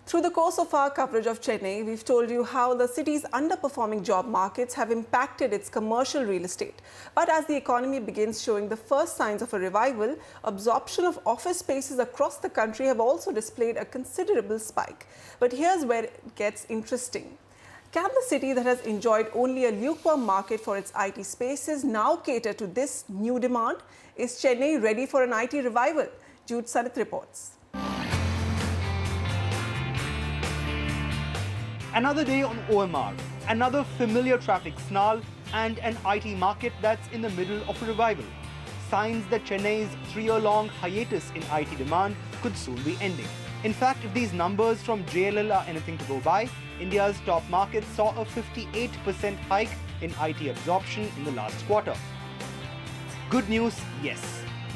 Through the course of our coverage of Chennai, we've told you how the city's underperforming job markets have impacted its commercial real estate. But as the economy begins showing the first signs of a revival, absorption of office spaces across the country have also displayed a considerable spike. But here's where it gets interesting. Can the city that has enjoyed only a lukewarm market for its IT spaces now cater to this new demand? Is Chennai ready for an IT revival? Jude Sannith reports. Another day on OMR, another familiar traffic snarl, and an IT market that's in the middle of a revival. Signs that Chennai's 3-year-long hiatus in IT demand could soon be ending. In fact, if these numbers from JLL are anything to go by, India's top market saw a 58% hike in IT absorption in the last quarter. Good news, yes.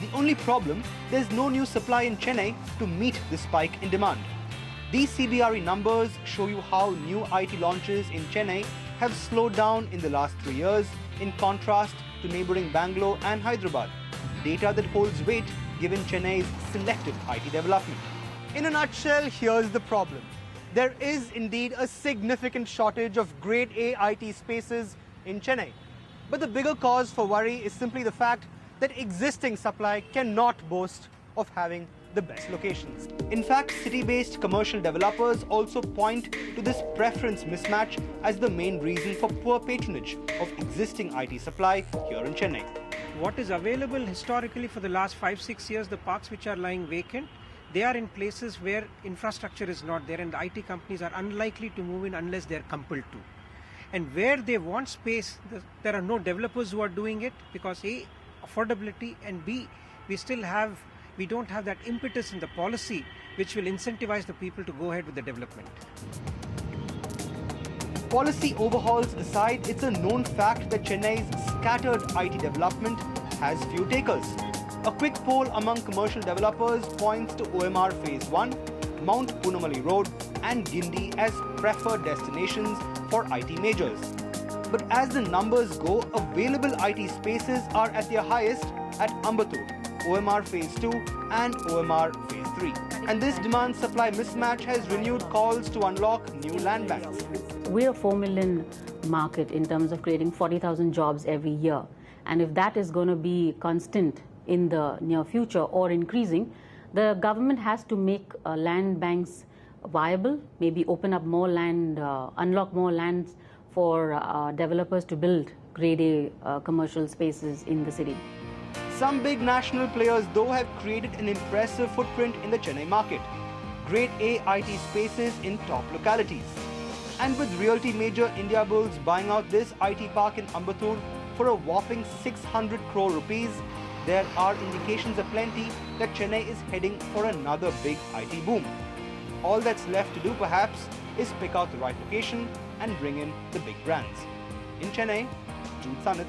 The only problem, there's no new supply in Chennai to meet the spike in demand. These CBRE numbers show you how new IT launches in Chennai have slowed down in the last 3 years, in contrast to neighbouring Bangalore and Hyderabad. Data that holds weight given Chennai's selective IT development. In a nutshell, here's the problem. There is indeed a significant shortage of Grade A IT spaces in Chennai. But the bigger cause for worry is simply the fact that existing supply cannot boast of having the best locations. In fact, city-based commercial developers also point to this preference mismatch as the main reason for poor patronage of existing IT supply here in Chennai. What is available historically for the last 5-6 years, the parks which are lying vacant, they are in places where infrastructure is not there and the IT companies are unlikely to move in unless they are compelled to. And where they want space, there are no developers who are doing it because A, affordability, and B, we don't have that impetus in the policy which will incentivize the people to go ahead with the development. Policy overhauls aside, it's a known fact that Chennai's scattered IT development has few takers. A quick poll among commercial developers points to OMR Phase 1, Mount Punamali Road and Gindi as preferred destinations for IT majors. But as the numbers go, available IT spaces are at their highest at Ambattur, OMR Phase 2 and OMR Phase 3. And this demand-supply mismatch has renewed calls to unlock new land banks. We're a 4 million market in terms of creating 40,000 jobs every year. And if that is going to be constant in the near future or increasing, the government has to make land banks viable, maybe open up more land, unlock more lands for developers to build Grade A commercial spaces in the city. Some big national players, though, have created an impressive footprint in the Chennai market. Grade A IT spaces in top localities. And with realty major Indiabulls buying out this IT park in Ambattur for a whopping 600 crore rupees, there are indications aplenty that Chennai is heading for another big IT boom. All that's left to do, perhaps, is pick out the right location and bring in the big brands. In Chennai, Jude Sannith,